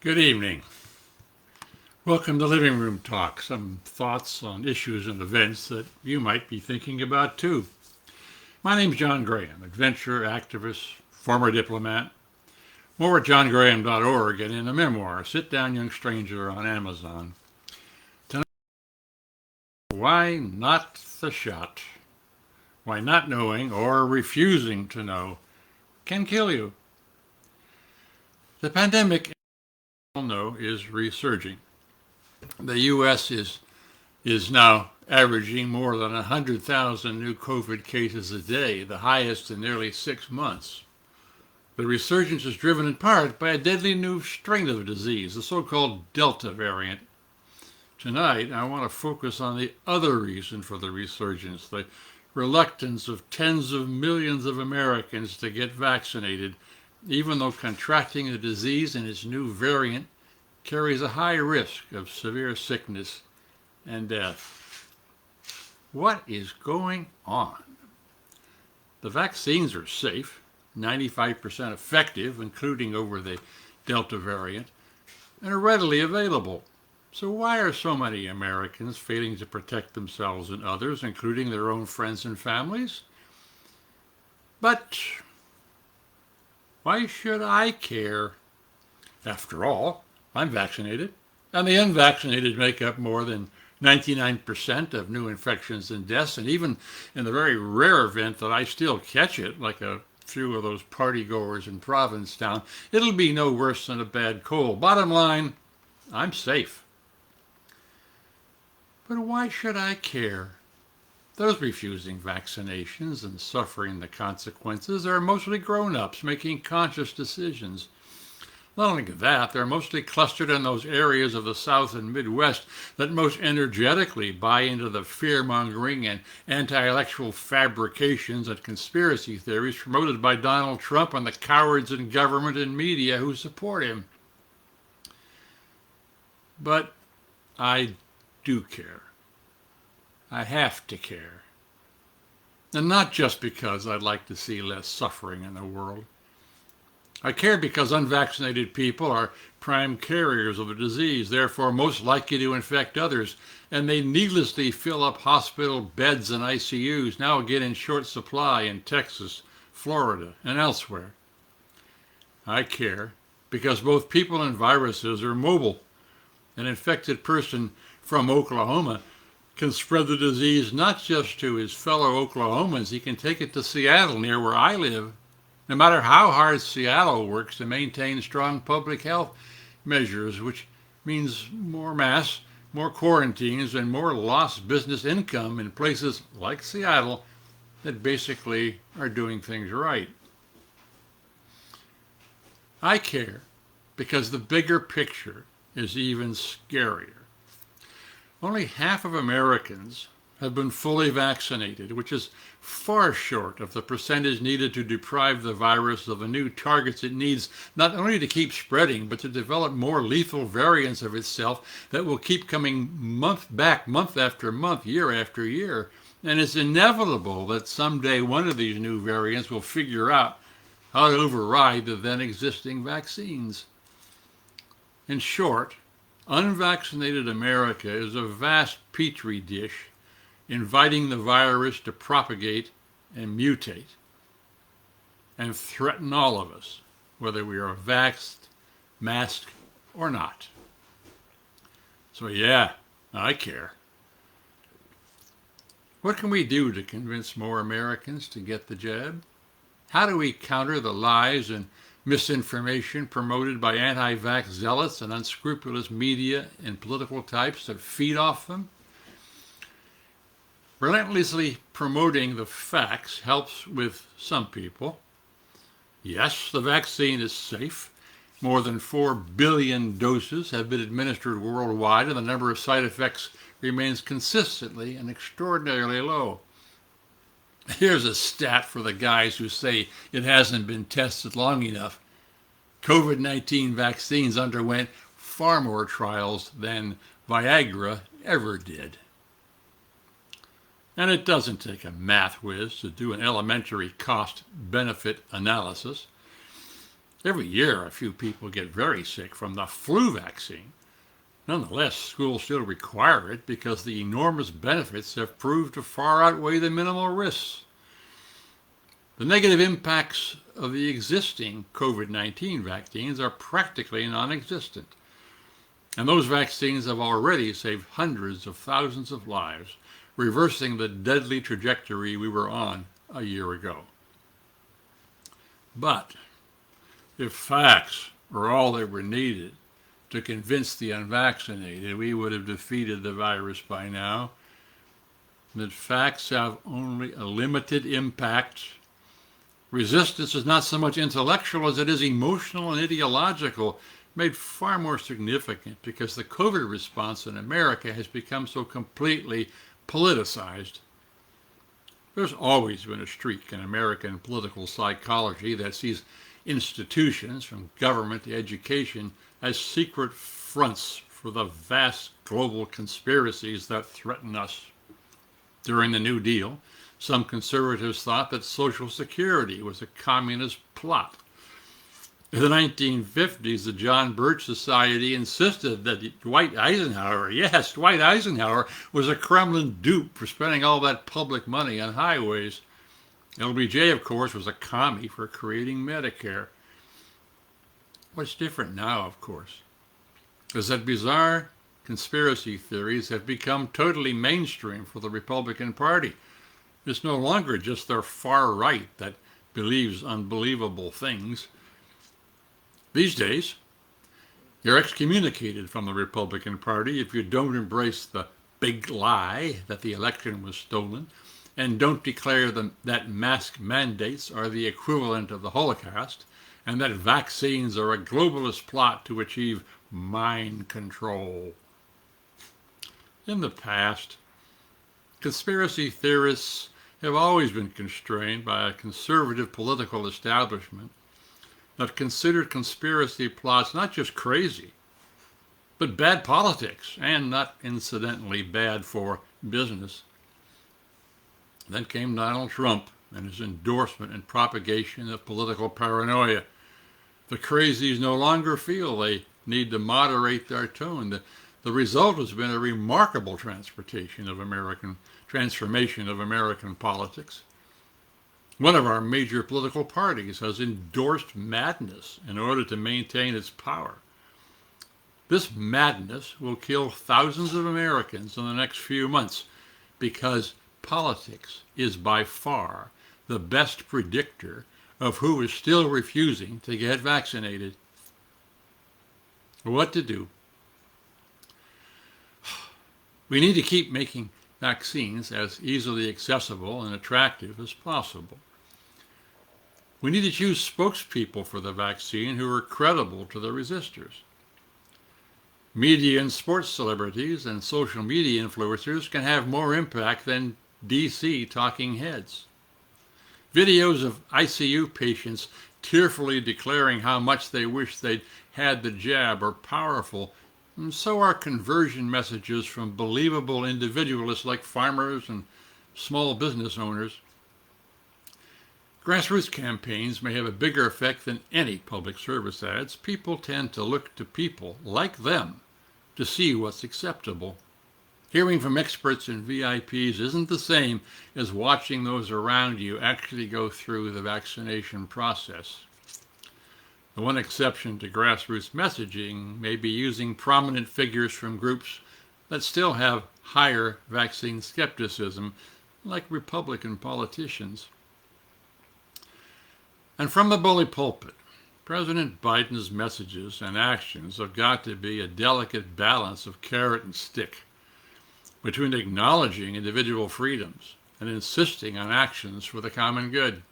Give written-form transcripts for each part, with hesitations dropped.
Good evening. Welcome to Living Room Talk, some thoughts on issues and events that you might be thinking about too. My name's John Graham, adventurer, activist, former diplomat. More at johngraham.org and in a memoir, Sit Down Young Stranger, on Amazon. Tonight, why not the shot? Why not knowing or refusing to know can kill you. The pandemic, we all know, is resurging. The U.S. is now averaging more than 100,000 new COVID cases a day, the highest in nearly 6 months. The resurgence is driven in part by a deadly new strain of the disease, the so-called Delta variant. Tonight, I want to focus on the other reason for the resurgence, the reluctance of tens of millions of Americans to get vaccinated, even though contracting the disease and its new variant carries a high risk of severe sickness and death. What is going on? The vaccines are safe, 95% effective, including over the Delta variant, and are readily available. So why are so many Americans failing to protect themselves and others, including their own friends and families? But why should I care? After all, I'm vaccinated, and the unvaccinated make up more than 99% of new infections and deaths, and even in the very rare event that I still catch it, like a few of those partygoers in Provincetown, it'll be no worse than a bad cold. Bottom line, I'm safe. But why should I care? Those refusing vaccinations and suffering the consequences are mostly grown-ups making conscious decisions. Not only that, they're mostly clustered in those areas of the South and Midwest that most energetically buy into the fear-mongering and anti-intellectual fabrications and conspiracy theories promoted by Donald Trump and the cowards in government and media who support him. But I do care. I have to care. And not just because I'd like to see less suffering in the world. I care because unvaccinated people are prime carriers of the disease, therefore most likely to infect others, and they needlessly fill up hospital beds and ICUs, now again in short supply in Texas, Florida, and elsewhere. I care because both people and viruses are mobile. An infected person from Oklahoma can spread the disease not just to his fellow Oklahomans, he can take it to Seattle, near where I live. No matter how hard Seattle works to maintain strong public health measures, which means more masks, more quarantines, and more lost business income in places like Seattle that basically are doing things right. I care because the bigger picture is even scarier. Only half of Americans have been fully vaccinated, which is far short of the percentage needed to deprive the virus of the new targets it needs, not only to keep spreading, but to develop more lethal variants of itself that will keep coming month after month, year after year. And it's inevitable that someday one of these new variants will figure out how to override the then existing vaccines. In short, unvaccinated America is a vast petri dish inviting the virus to propagate and mutate and threaten all of us, whether we are vaxxed, masked, or not. So yeah, I care. What can we do to convince more Americans to get the jab? How do we counter the lies and misinformation promoted by anti-vax zealots and unscrupulous media and political types that feed off them? Relentlessly promoting the facts helps with some people. Yes, the vaccine is safe. More than 4 billion doses have been administered worldwide, and the number of side effects remains consistently and extraordinarily low. Here's a stat for the guys who say it hasn't been tested long enough. COVID-19 vaccines underwent far more trials than Viagra ever did. And it doesn't take a math whiz to do an elementary cost-benefit analysis. Every year, a few people get very sick from the flu vaccine. Nonetheless, schools still require it because the enormous benefits have proved to far outweigh the minimal risks. The negative impacts of the existing COVID-19 vaccines are practically non-existent. And those vaccines have already saved hundreds of thousands of lives, reversing the deadly trajectory we were on a year ago. But if facts were all that were needed to convince the unvaccinated, we would have defeated the virus by now. That facts have only a limited impact. Resistance is not so much intellectual as it is emotional and ideological, made far more significant because the COVID response in America has become so completely politicized. There's always been a streak in American political psychology that sees institutions, from government to education, as secret fronts for the vast global conspiracies that threaten us. During the New Deal, some conservatives thought that Social Security was a communist plot. In the 1950s, the John Birch Society insisted that Dwight Eisenhower was a Kremlin dupe for spending all that public money on highways. LBJ, of course, was a commie for creating Medicare. What's different now, of course, is that bizarre conspiracy theories have become totally mainstream for the Republican Party. It's no longer just their far right that believes unbelievable things. These days, you're excommunicated from the Republican Party if you don't embrace the big lie that the election was stolen and don't declare that mask mandates are the equivalent of the Holocaust and that vaccines are a globalist plot to achieve mind control. In the past, conspiracy theorists have always been constrained by a conservative political establishment that considered conspiracy plots not just crazy, but bad politics, and not incidentally bad for business. Then came Donald Trump and his endorsement and propagation of political paranoia. The crazies no longer feel they need to moderate their tone. The result has been a remarkable transformation of American politics. One of our major political parties has endorsed madness in order to maintain its power. This madness will kill thousands of Americans in the next few months because politics is by far the best predictor of who is still refusing to get vaccinated. What to do? We need to keep making vaccines as easily accessible and attractive as possible. We need to choose spokespeople for the vaccine who are credible to the resistors. Media and sports celebrities and social media influencers can have more impact than DC talking heads. Videos of ICU patients tearfully declaring how much they wish they'd had the jab are powerful, and so are conversion messages from believable individualists like farmers and small business owners. Grassroots campaigns may have a bigger effect than any public service ads. People tend to look to people like them to see what's acceptable. Hearing from experts and VIPs isn't the same as watching those around you actually go through the vaccination process. The one exception to grassroots messaging may be using prominent figures from groups that still have higher vaccine skepticism, like Republican politicians. And from the bully pulpit, President Biden's messages and actions have got to be a delicate balance of carrot and stick between acknowledging individual freedoms and insisting on actions for the common good.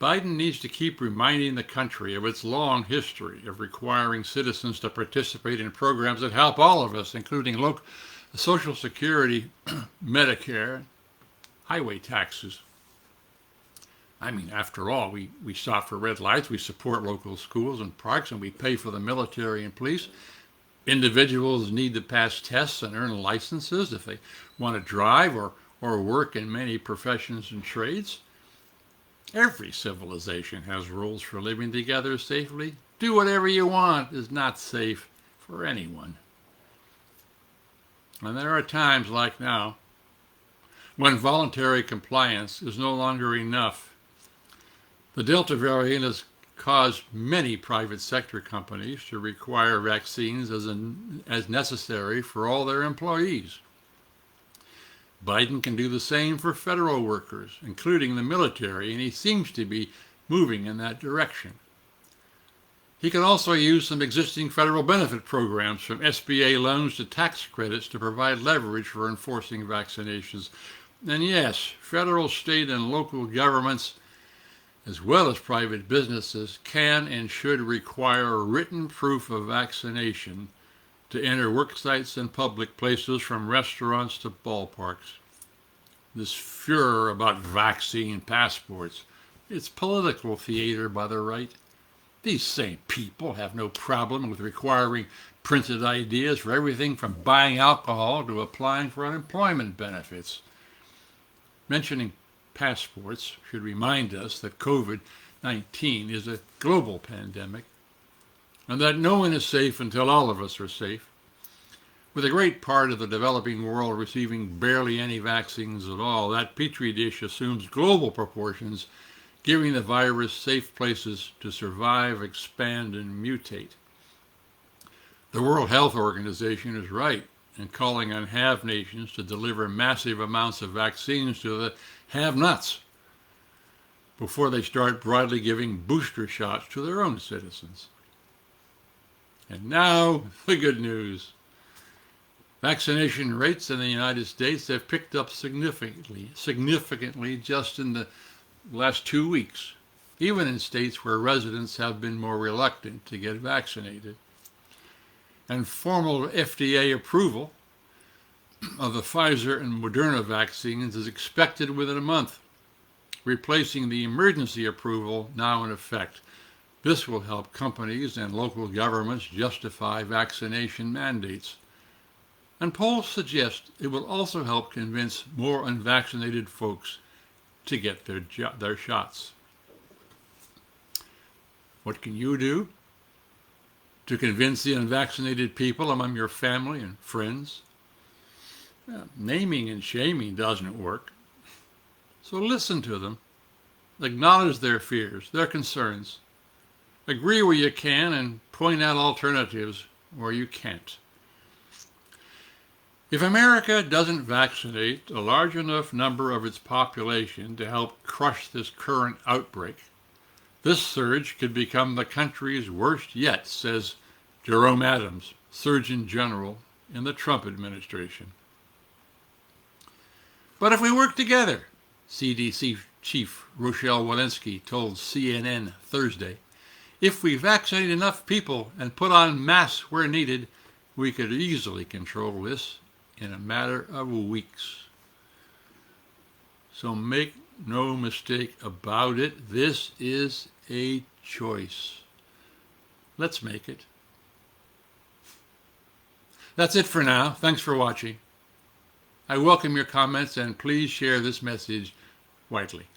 Biden needs to keep reminding the country of its long history of requiring citizens to participate in programs that help all of us, including Social Security, Medicare, highway taxes. I mean, after all, we stop for red lights, we support local schools and parks, and we pay for the military and police. Individuals need to pass tests and earn licenses if they want to drive or work in many professions and trades. Every civilization has rules for living together safely. Do whatever you want is not safe for anyone. And there are times like now when voluntary compliance is no longer enough. The Delta variant has caused many private sector companies to require vaccines as necessary for all their employees. Biden can do the same for federal workers, including the military, and he seems to be moving in that direction. He can also use some existing federal benefit programs, from SBA loans to tax credits, to provide leverage for enforcing vaccinations. And yes, federal, state, and local governments, as well as private businesses, can and should require written proof of vaccination to enter work sites and public places, from restaurants to ballparks. This furor about vaccine passports, it's political theater by the right. These same people have no problem with requiring printed ideas for everything from buying alcohol to applying for unemployment benefits. Mentioning passports should remind us that COVID-19 is a global pandemic and that no one is safe until all of us are safe. With a great part of the developing world receiving barely any vaccines at all, that petri dish assumes global proportions, giving the virus safe places to survive, expand, and mutate. The World Health Organization is right in calling on have nations to deliver massive amounts of vaccines to the have-nots before they start broadly giving booster shots to their own citizens. And now, the good news. Vaccination rates in the United States have picked up significantly just in the last 2 weeks, even in states where residents have been more reluctant to get vaccinated. And formal FDA approval of the Pfizer and Moderna vaccines is expected within a month, replacing the emergency approval now in effect. This will help companies and local governments justify vaccination mandates. And polls suggest it will also help convince more unvaccinated folks to get their shots. What can you do to convince the unvaccinated people among your family and friends? Well, naming and shaming doesn't work. So listen to them. Acknowledge their fears, their concerns. Agree where you can and point out alternatives where you can't. If America doesn't vaccinate a large enough number of its population to help crush this current outbreak, this surge could become the country's worst yet, says Jerome Adams, Surgeon General in the Trump administration. But if we work together, CDC Chief Rochelle Walensky told CNN Thursday, if we vaccinate enough people and put on masks where needed, we could easily control this in a matter of weeks. So make no mistake about it, this is a choice. Let's make it. That's it for now. Thanks for watching. I welcome your comments, and please share this message widely.